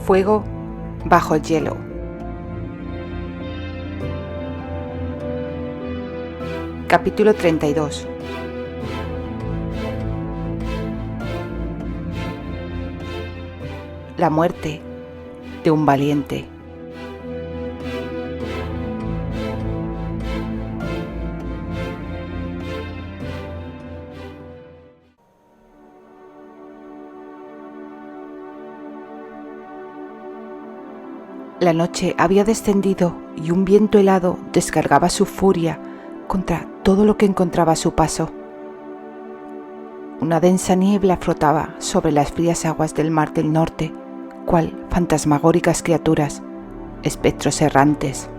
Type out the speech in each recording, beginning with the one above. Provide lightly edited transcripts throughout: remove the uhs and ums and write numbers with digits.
Fuego bajo el hielo. Capítulo 32. La muerte de un valiente. La noche había descendido y un viento helado descargaba su furia contra todo lo que encontraba a su paso. Una densa niebla flotaba sobre las frías aguas del mar del norte, cual fantasmagóricas criaturas, espectros errantes.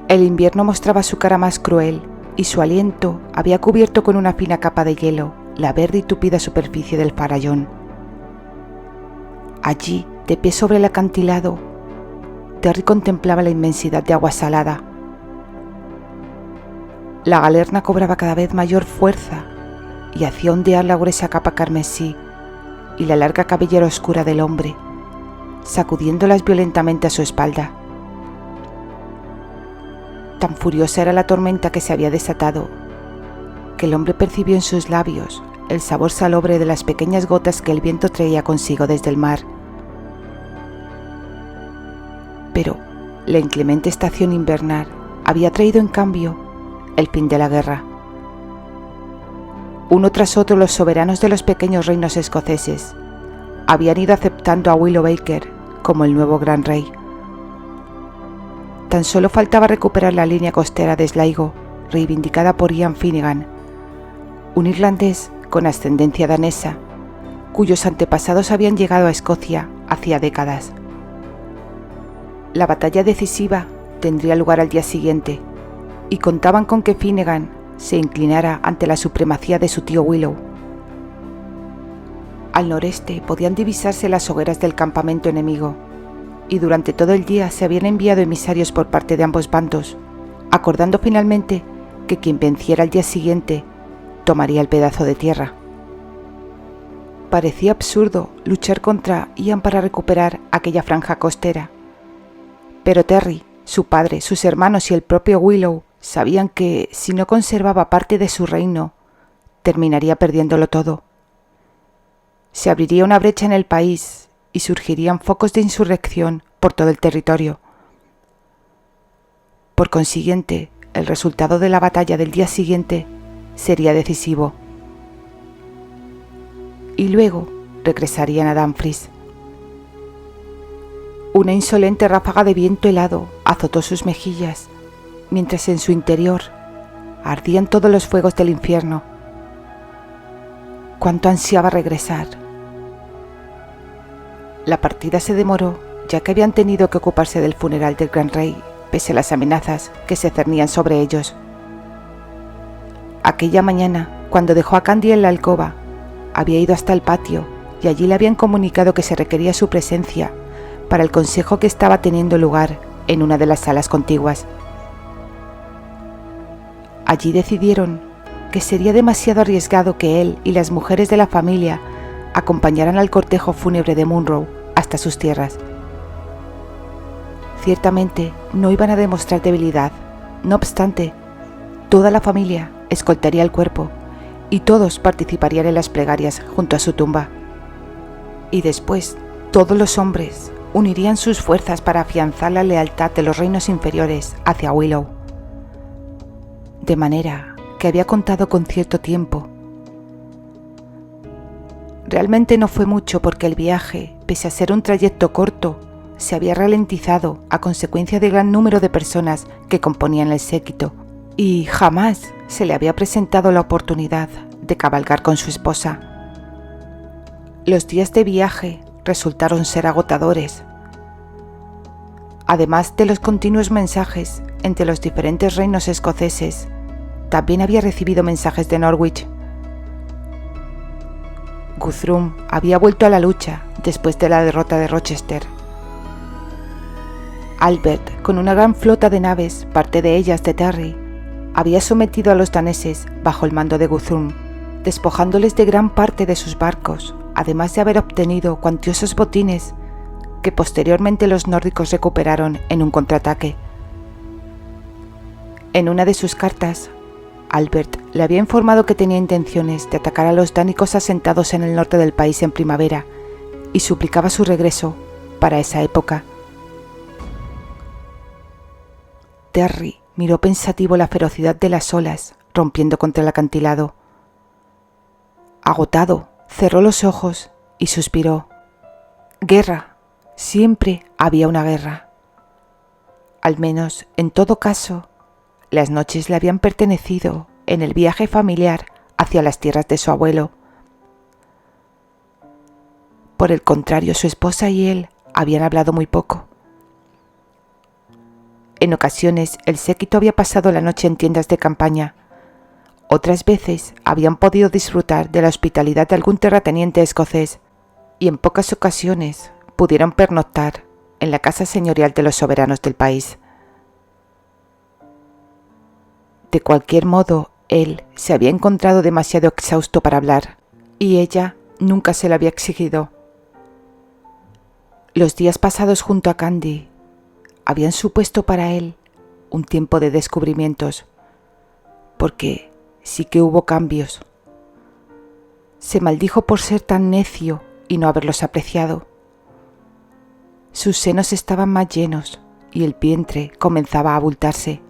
El invierno mostraba su cara más cruel y su aliento había cubierto con una fina capa de hielo la verde y tupida superficie del farallón. Allí, de pie sobre el acantilado, Terry contemplaba la inmensidad de agua salada. La galerna cobraba cada vez mayor fuerza y hacía ondear la gruesa capa carmesí y la larga cabellera oscura del hombre, sacudiéndolas violentamente a su espalda. Tan furiosa era la tormenta que se había desatado, que el hombre percibió en sus labios el sabor salobre de las pequeñas gotas que el viento traía consigo desde el mar. Pero la inclemente estación invernal había traído en cambio el fin de la guerra. Uno tras otro los soberanos de los pequeños reinos escoceses habían ido aceptando a Willow Baker como el nuevo gran rey. Tan solo faltaba recuperar la línea costera de Sligo, reivindicada por Ian Finnegan, un irlandés con ascendencia danesa, cuyos antepasados habían llegado a Escocia hacía décadas. La batalla decisiva tendría lugar al día siguiente, y contaban con que Finnegan se inclinara ante la supremacía de su tío Willow. Al noreste podían divisarse las hogueras del campamento enemigo, y durante todo el día se habían enviado emisarios por parte de ambos bandos, acordando finalmente que quien venciera al día siguiente tomaría el pedazo de tierra. Parecía absurdo luchar contra Ian para recuperar aquella franja costera, pero Terry, su padre, sus hermanos y el propio Willow sabían que, si no conservaba parte de su reino, terminaría perdiéndolo todo. Se abriría una brecha en el país y surgirían focos de insurrección por todo el territorio. Por consiguiente, el resultado de la batalla del día siguiente sería decisivo. Y luego regresarían a Dumfries. Una insolente ráfaga de viento helado azotó sus mejillas, mientras en su interior ardían todos los fuegos del infierno. Cuánto ansiaba regresar. La partida se demoró, ya que habían tenido que ocuparse del funeral del gran rey, pese a las amenazas que se cernían sobre ellos. Aquella mañana, cuando dejó a Candy en la alcoba, había ido hasta el patio y allí le habían comunicado que se requería su presencia para el consejo que estaba teniendo lugar en una de las salas contiguas. Allí decidieron que sería demasiado arriesgado que él y las mujeres de la familia acompañaran al cortejo fúnebre de Munro hasta sus tierras. Ciertamente no iban a demostrar debilidad, no obstante, toda la familia escoltaría el cuerpo y todos participarían en las plegarias junto a su tumba. Y después, todos los hombres unirían sus fuerzas para afianzar la lealtad de los reinos inferiores hacia Willow. De manera que había contado con cierto tiempo. Realmente no fue mucho porque el viaje, pese a ser un trayecto corto, se había ralentizado a consecuencia del gran número de personas que componían el séquito, y jamás se le había presentado la oportunidad de cabalgar con su esposa. Los días de viaje resultaron ser agotadores. Además de los continuos mensajes entre los diferentes reinos escoceses, también había recibido mensajes de Norwich. Guthrum había vuelto a la lucha después de la derrota de Rochester. Albert, con una gran flota de naves, parte de ellas de Terry, había sometido a los daneses bajo el mando de Guthrum, despojándoles de gran parte de sus barcos, además de haber obtenido cuantiosos botines que posteriormente los nórdicos recuperaron en un contraataque. En una de sus cartas, Albert le había informado que tenía intenciones de atacar a los dánicos asentados en el norte del país en primavera y suplicaba su regreso para esa época. Terry miró pensativo la ferocidad de las olas rompiendo contra el acantilado. Agotado, cerró los ojos y suspiró. Guerra. Siempre había una guerra. Al menos, en todo caso, las noches le habían pertenecido en el viaje familiar hacia las tierras de su abuelo. Por el contrario, su esposa y él habían hablado muy poco. En ocasiones, el séquito había pasado la noche en tiendas de campaña. Otras veces habían podido disfrutar de la hospitalidad de algún terrateniente escocés y en pocas ocasiones pudieron pernoctar en la casa señorial de los soberanos del país. De cualquier modo, él se había encontrado demasiado exhausto para hablar y ella nunca se lo había exigido. Los días pasados junto a Candy habían supuesto para él un tiempo de descubrimientos, porque sí que hubo cambios. Se maldijo por ser tan necio y no haberlos apreciado. Sus senos estaban más llenos y el vientre comenzaba a abultarse.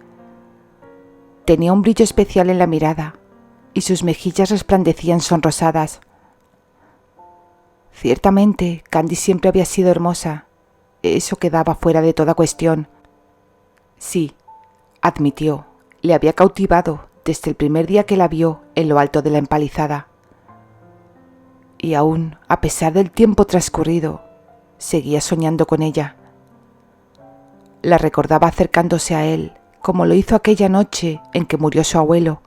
Tenía un brillo especial en la mirada y sus mejillas resplandecían sonrosadas. Ciertamente, Candy siempre había sido hermosa. Eso quedaba fuera de toda cuestión. Sí, admitió, le había cautivado desde el primer día que la vio en lo alto de la empalizada. Y aún, a pesar del tiempo transcurrido, seguía soñando con ella. La recordaba acercándose a él, como lo hizo aquella noche en que murió su abuelo,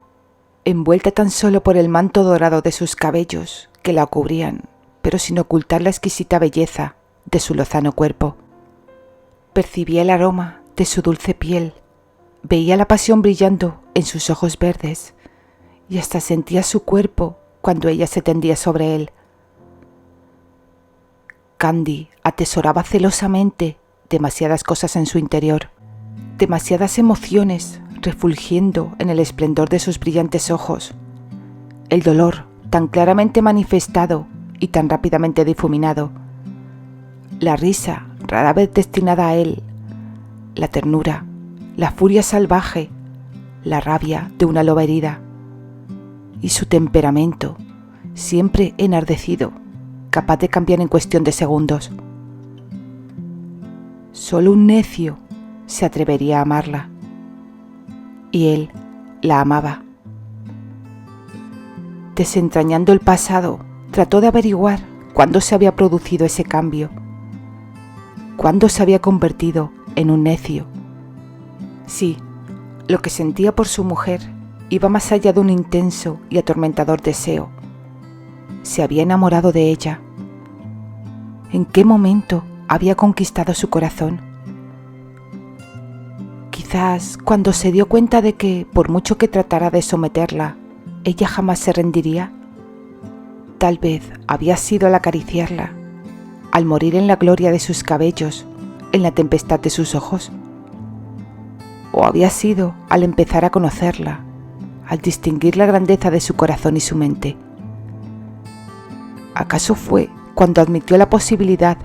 envuelta tan solo por el manto dorado de sus cabellos que la cubrían, pero sin ocultar la exquisita belleza de su lozano cuerpo. Percibía el aroma de su dulce piel, veía la pasión brillando en sus ojos verdes y hasta sentía su cuerpo cuando ella se tendía sobre él. Candy atesoraba celosamente demasiadas cosas en su interior, demasiadas emociones refulgiendo en el esplendor de sus brillantes ojos, el dolor tan claramente manifestado y tan rápidamente difuminado, la risa rara vez destinada a él, la ternura, la furia salvaje, la rabia de una loba herida, y su temperamento, siempre enardecido, capaz de cambiar en cuestión de segundos. Solo un necio se atrevería a amarla, y él la amaba. Desentrañando el pasado, trató de averiguar cuándo se había producido ese cambio, cuándo se había convertido en un necio. Sí, lo que sentía por su mujer iba más allá de un intenso y atormentador deseo. Se había enamorado de ella. ¿En qué momento había conquistado su corazón? Quizás cuando se dio cuenta de que, por mucho que tratara de someterla, ella jamás se rendiría. Tal vez había sido al acariciarla, al morir en la gloria de sus cabellos, en la tempestad de sus ojos. O había sido al empezar a conocerla, al distinguir la grandeza de su corazón y su mente. ¿Acaso fue cuando admitió la posibilidad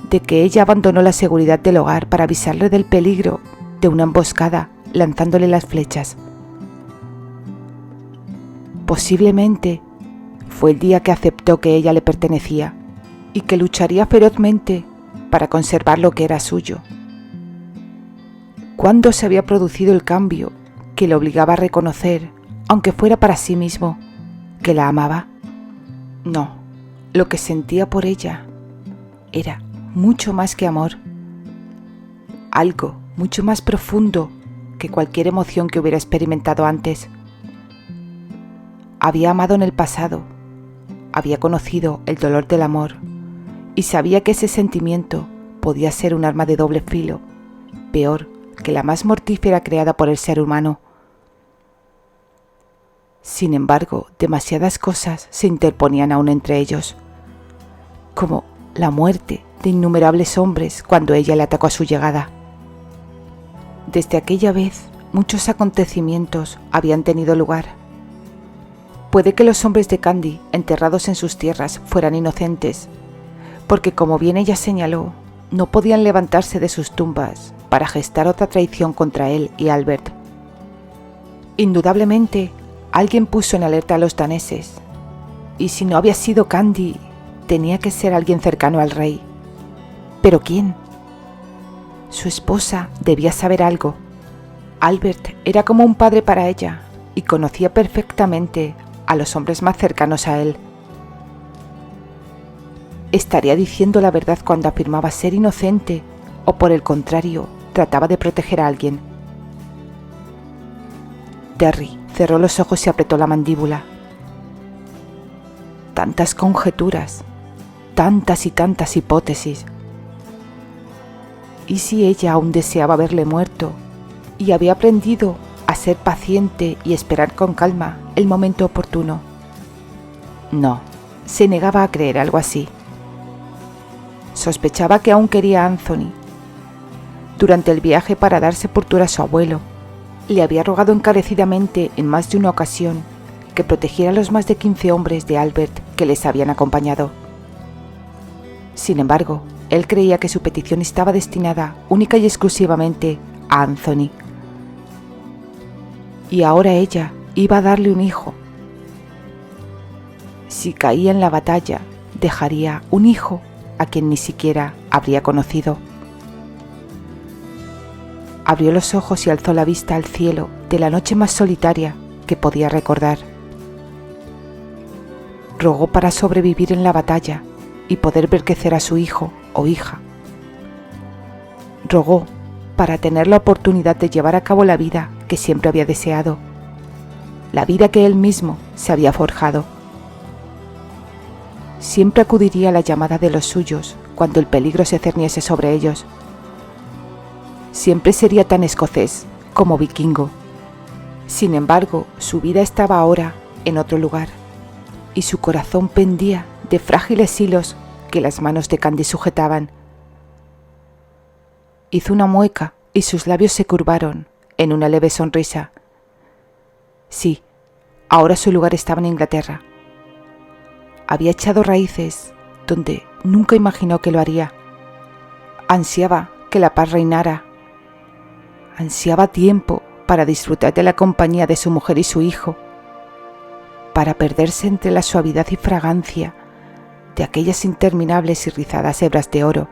de que ella abandonó la seguridad del hogar para avisarle del peligro de una emboscada lanzándole las flechas? Posiblemente fue el día que aceptó que ella le pertenecía y que lucharía ferozmente para conservar lo que era suyo. ¿Cuándo se había producido el cambio que le obligaba a reconocer, aunque fuera para sí mismo, que la amaba? No, lo que sentía por ella era mucho más que amor, algo mucho más profundo que cualquier emoción que hubiera experimentado antes. Había amado en el pasado, había conocido el dolor del amor y sabía que ese sentimiento podía ser un arma de doble filo, peor que la más mortífera creada por el ser humano. Sin embargo, demasiadas cosas se interponían aún entre ellos, como la muerte de innumerables hombres cuando ella le atacó a su llegada. Desde aquella vez, muchos acontecimientos habían tenido lugar. Puede que los hombres de Candy, enterrados en sus tierras, fueran inocentes, porque como bien ella señaló, no podían levantarse de sus tumbas para gestar otra traición contra él y Albert. Indudablemente, alguien puso en alerta a los daneses, y si no había sido Candy, tenía que ser alguien cercano al rey. ¿Pero quién? Su esposa debía saber algo. Albert era como un padre para ella y conocía perfectamente a los hombres más cercanos a él. ¿Estaría diciendo la verdad cuando afirmaba ser inocente o por el contrario trataba de proteger a alguien? Terry cerró los ojos y apretó la mandíbula. Tantas conjeturas, tantas y tantas hipótesis. ¿Y si ella aún deseaba verle muerto y había aprendido a ser paciente y esperar con calma el momento oportuno? No, se negaba a creer algo así. Sospechaba que aún quería a Anthony. Durante el viaje para dar sepultura a su abuelo, le había rogado encarecidamente en más de una ocasión que protegiera a los más de 15 hombres de Albert que les habían acompañado. Sin embargo, él creía que su petición estaba destinada única y exclusivamente a Anthony. Y ahora ella iba a darle un hijo. Si caía en la batalla, dejaría un hijo a quien ni siquiera habría conocido. Abrió los ojos y alzó la vista al cielo de la noche más solitaria que podía recordar. Rogó para sobrevivir en la batalla y poder ver crecer a su hijo o hija. Rogó para tener la oportunidad de llevar a cabo la vida que siempre había deseado, la vida que él mismo se había forjado. Siempre acudiría a la llamada de los suyos cuando el peligro se cerniese sobre ellos. Siempre sería tan escocés como vikingo. Sin embargo, su vida estaba ahora en otro lugar, y su corazón pendía de frágiles hilos que las manos de Candy sujetaban. Hizo una mueca y sus labios se curvaron en una leve sonrisa. Sí, ahora su lugar estaba en Inglaterra. Había echado raíces donde nunca imaginó que lo haría. Ansiaba que la paz reinara. Ansiaba tiempo para disfrutar de la compañía de su mujer y su hijo, para perderse entre la suavidad y fragancia de aquellas interminables y rizadas hebras de oro,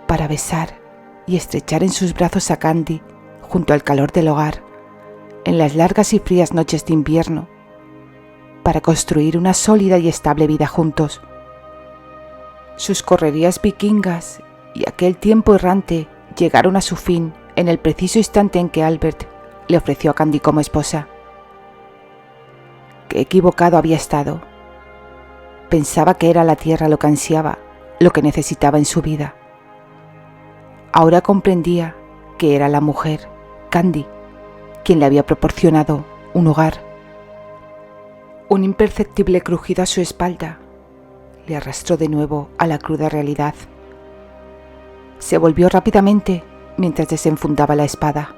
para besar y estrechar en sus brazos a Candy junto al calor del hogar, en las largas y frías noches de invierno, para construir una sólida y estable vida juntos. Sus correrías vikingas y aquel tiempo errante llegaron a su fin en el preciso instante en que Albert le ofreció a Candy como esposa. Qué equivocado había estado. Pensaba que era la tierra lo que ansiaba, lo que necesitaba en su vida. Ahora comprendía que era la mujer, Candy, quien le había proporcionado un hogar. Un imperceptible crujido a su espalda le arrastró de nuevo a la cruda realidad. Se volvió rápidamente mientras desenfundaba la espada.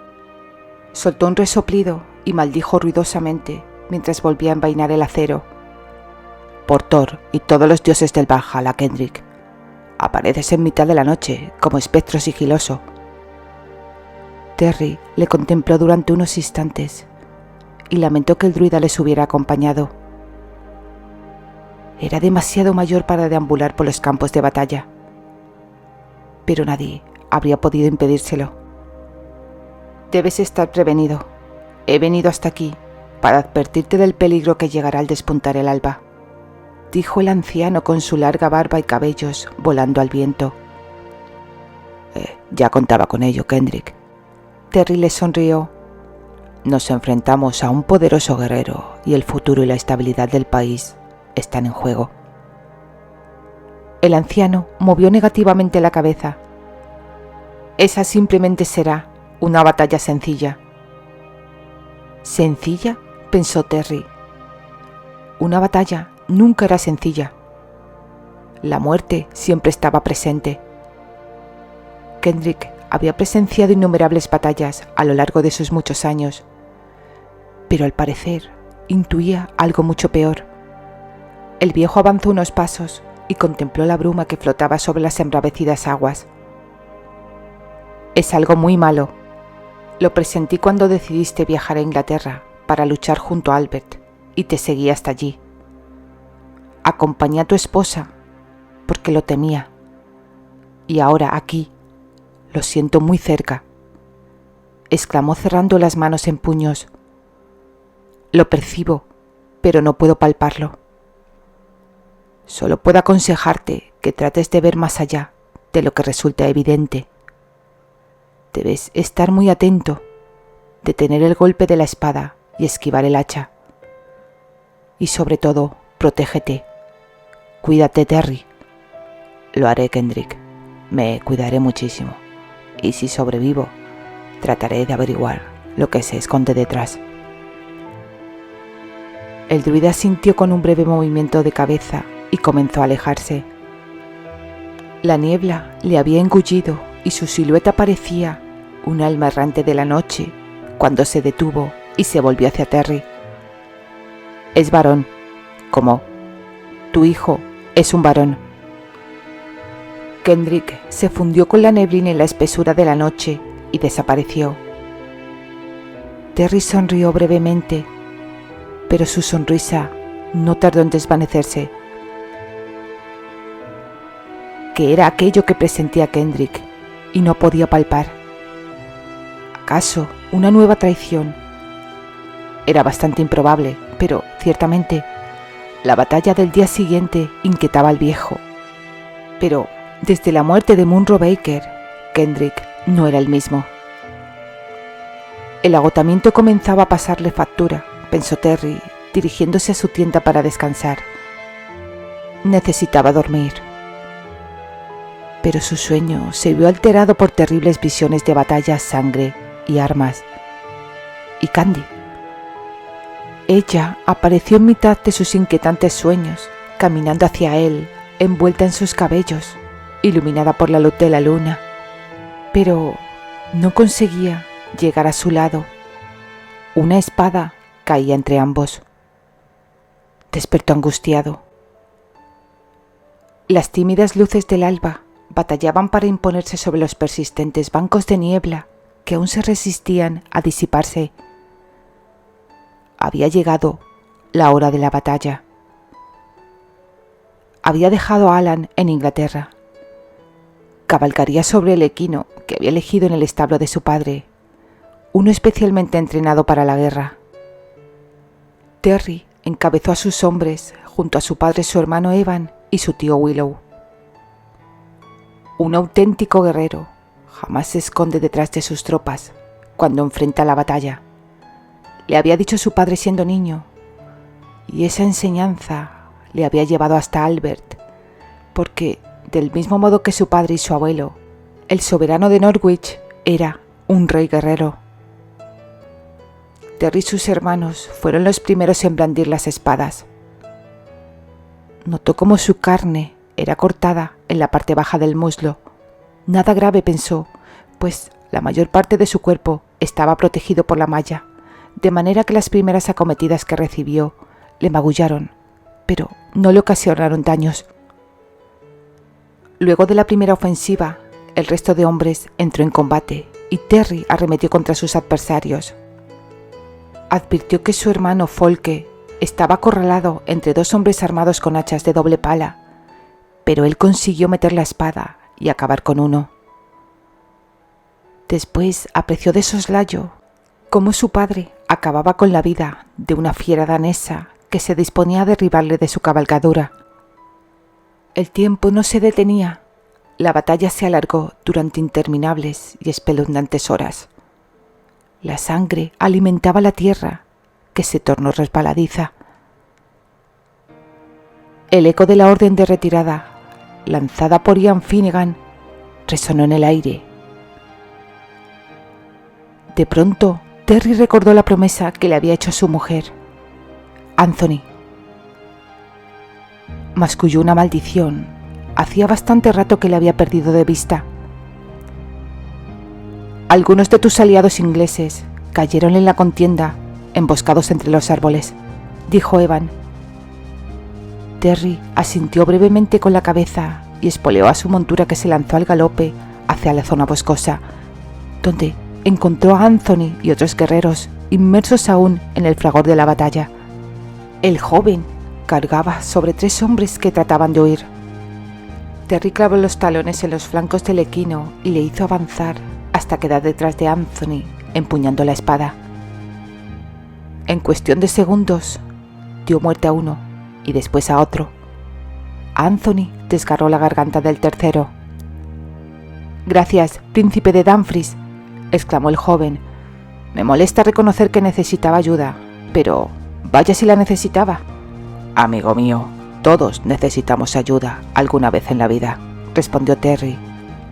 Soltó un resoplido y maldijo ruidosamente mientras volvía a envainar el acero. Por Thor y todos los dioses del Valhalla, Kendrick, apareces en mitad de la noche como espectro sigiloso. Terry le contempló durante unos instantes y lamentó que el druida les hubiera acompañado. Era demasiado mayor para deambular por los campos de batalla, pero nadie habría podido impedírselo. Debes estar prevenido. He venido hasta aquí para advertirte del peligro que llegará al despuntar el alba, dijo el anciano con su larga barba y cabellos volando al viento. Ya contaba con ello, Kendrick. Terry le sonrió. Nos enfrentamos a un poderoso guerrero y el futuro y la estabilidad del país están en juego. El anciano movió negativamente la cabeza. Esa simplemente será una batalla sencilla. ¿Sencilla?, pensó Terry. Una batalla nunca era sencilla. La muerte siempre estaba presente. Kendrick había presenciado innumerables batallas a lo largo de sus muchos años, pero al parecer intuía algo mucho peor. El viejo avanzó unos pasos y contempló la bruma que flotaba sobre las embravecidas aguas. Es algo muy malo. Lo presentí cuando decidiste viajar a Inglaterra para luchar junto a Albert y te seguí hasta allí. Acompañé a tu esposa porque lo temía. Y ahora aquí, lo siento muy cerca, exclamó cerrando las manos en puños. Lo percibo, pero no puedo palparlo. Solo puedo aconsejarte que trates de ver más allá de lo que resulta evidente. Debes estar muy atento, detener el golpe de la espada y esquivar el hacha. Y sobre todo, protégete. Cuídate, Terry. Lo haré, Kendrick. Me cuidaré muchísimo. Y si sobrevivo, trataré de averiguar lo que se esconde detrás. El druida asintió con un breve movimiento de cabeza y comenzó a alejarse. La niebla le había engullido y su silueta parecía un alma errante de la noche cuando se detuvo y se volvió hacia Terry. Es varón. ¿Cómo? Tu hijo es un varón. Kendrick se fundió con la neblina en la espesura de la noche y desapareció. Terry sonrió brevemente, pero su sonrisa no tardó en desvanecerse. ¿Qué era aquello que presentía Kendrick y no podía palpar? ¿Acaso una nueva traición? Era bastante improbable, pero ciertamente la batalla del día siguiente inquietaba al viejo. Pero desde la muerte de Munro Baker, Kendrick no era el mismo. El agotamiento comenzaba a pasarle factura, pensó Terry, dirigiéndose a su tienda para descansar. Necesitaba dormir. Pero su sueño se vio alterado por terribles visiones de batallas, sangre y armas. ¿Y Candy? Ella apareció en mitad de sus inquietantes sueños, caminando hacia él, envuelta en sus cabellos, iluminada por la luz de la luna. Pero no conseguía llegar a su lado. Una espada caía entre ambos. Despertó angustiado. Las tímidas luces del alba batallaban para imponerse sobre los persistentes bancos de niebla que aún se resistían a disiparse. Había llegado la hora de la batalla. Había dejado a Alan en Inglaterra. Cabalgaría sobre el equino que había elegido en el establo de su padre, uno especialmente entrenado para la guerra. Terry encabezó a sus hombres junto a su padre, su hermano Evan y su tío Willow. Un auténtico guerrero jamás se esconde detrás de sus tropas cuando enfrenta la batalla, le había dicho su padre siendo niño, y esa enseñanza le había llevado hasta Albert, porque del mismo modo que su padre y su abuelo, el soberano de Norwich era un rey guerrero. Terry y sus hermanos fueron los primeros en blandir las espadas. Notó cómo su carne era cortada en la parte baja del muslo. Nada grave, pensó, pues la mayor parte de su cuerpo estaba protegido por la malla, de manera que las primeras acometidas que recibió le magullaron, pero no le ocasionaron daños. Luego de la primera ofensiva, el resto de hombres entró en combate y Terry arremetió contra sus adversarios. Advirtió que su hermano Folke estaba acorralado entre dos hombres armados con hachas de doble pala, pero él consiguió meter la espada y acabar con uno. Después apreció de soslayo cómo su padre acababa con la vida de una fiera danesa que se disponía a derribarle de su cabalgadura. El tiempo no se detenía. La batalla se alargó durante interminables y espeluznantes horas. La sangre alimentaba la tierra, que se tornó resbaladiza. El eco de la orden de retirada, lanzada por Ian Finnegan, resonó en el aire. De pronto, Terry recordó la promesa que le había hecho a su mujer, Anthony. Masculló una maldición Hacía bastante rato que le había perdido de vista. Algunos de tus aliados ingleses cayeron en la contienda, emboscados entre los árboles, dijo Evan. Terry asintió brevemente con la cabeza y espoleó a su montura, que se lanzó al galope hacia la zona boscosa, donde encontró a Anthony y otros guerreros inmersos aún en el fragor de la batalla. El joven cargaba sobre 3 hombres que trataban de huir. Terry clavó los talones en los flancos del equino y le hizo avanzar hasta quedar detrás de Anthony, empuñando la espada. En cuestión de segundos, dio muerte a uno y después a otro. Anthony desgarró la garganta del tercero. «Gracias, príncipe de Dumfries», exclamó el joven. «Me molesta reconocer que necesitaba ayuda, pero vaya si la necesitaba». «Amigo mío, todos necesitamos ayuda alguna vez en la vida», respondió Terry.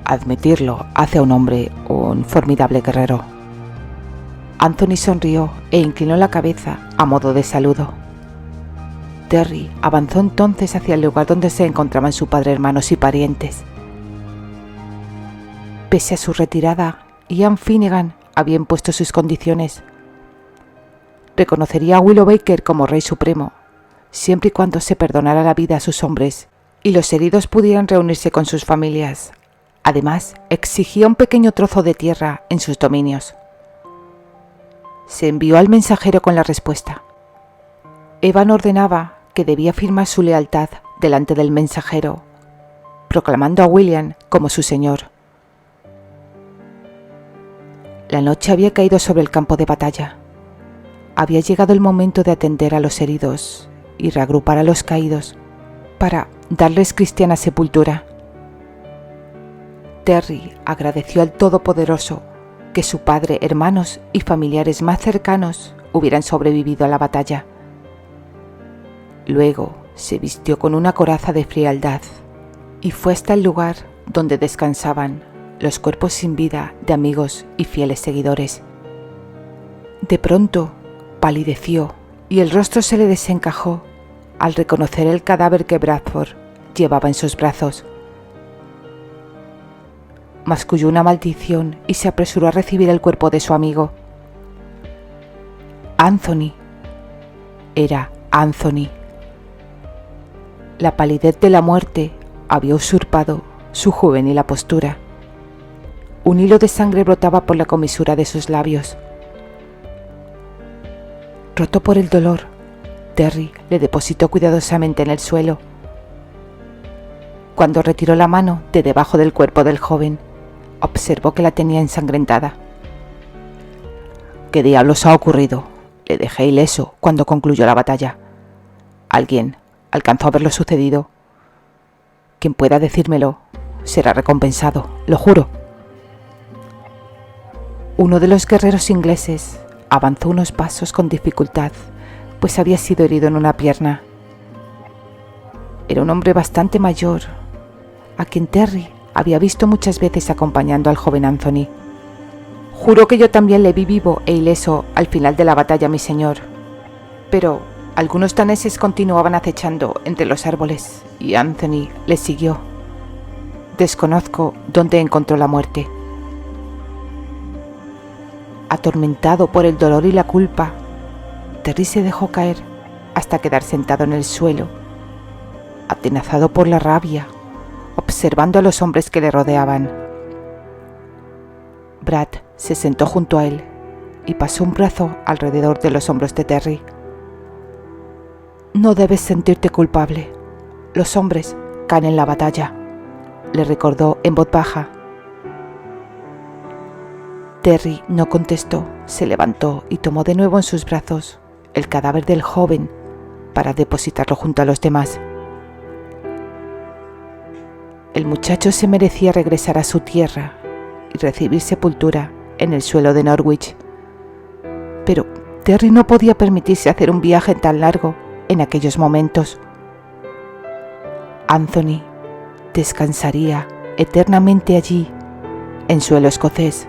«Admitirlo hace a un hombre un formidable guerrero». Anthony sonrió e inclinó la cabeza a modo de saludo. Terry avanzó entonces hacia el lugar donde se encontraban su padre, hermanos y parientes. Pese a su retirada, Ian Finnegan había impuesto sus condiciones. Reconocería a Willow Baker como rey supremo, siempre y cuando se perdonara la vida a sus hombres y los heridos pudieran reunirse con sus familias. Además, exigía un pequeño trozo de tierra en sus dominios. Se envió al mensajero con la respuesta. Evan ordenaba que debía firmar su lealtad delante del mensajero, proclamando a William como su señor. La noche había caído sobre el campo de batalla. Había llegado el momento de atender a los heridos y reagrupar a los caídos para darles cristiana sepultura. Terry agradeció al Todopoderoso que su padre, hermanos y familiares más cercanos hubieran sobrevivido a la batalla. Luego se vistió con una coraza de frialdad y fue hasta el lugar donde descansaban los cuerpos sin vida de amigos y fieles seguidores. De pronto palideció y el rostro se le desencajó al reconocer el cadáver que Bradford llevaba en sus brazos. Masculló una maldición y se apresuró a recibir el cuerpo de su amigo. Anthony. Era Anthony. La palidez de la muerte había usurpado su juvenil apostura. Un hilo de sangre brotaba por la comisura de sus labios. Roto por el dolor, Terry le depositó cuidadosamente en el suelo. Cuando retiró la mano de debajo del cuerpo del joven, observó que la tenía ensangrentada. «¿Qué diablos ha ocurrido? Le dejé ileso cuando concluyó la batalla. ¿Alguien alcanzó a ver lo sucedido? Quien pueda decírmelo será recompensado, lo juro». Uno de los guerreros ingleses avanzó unos pasos con dificultad, pues había sido herido en una pierna. Era un hombre bastante mayor, a quien Terry había visto muchas veces acompañando al joven Anthony. «Juro que yo también le vi vivo e ileso al final de la batalla, mi señor. Pero algunos daneses continuaban acechando entre los árboles y Anthony les siguió. Desconozco dónde encontró la muerte». Atormentado por el dolor y la culpa, Terry se dejó caer hasta quedar sentado en el suelo, atenazado por la rabia, observando a los hombres que le rodeaban. Brad se sentó junto a él y pasó un brazo alrededor de los hombros de Terry. «No debes sentirte culpable. Los hombres caen en la batalla», le recordó en voz baja. Terry no contestó, se levantó y tomó de nuevo en sus brazos el cadáver del joven para depositarlo junto a los demás. El muchacho se merecía regresar a su tierra y recibir sepultura en el suelo de Norwich. Pero Terry no podía permitirse hacer un viaje tan largo en aquellos momentos. Anthony descansaría eternamente allí, en suelo escocés.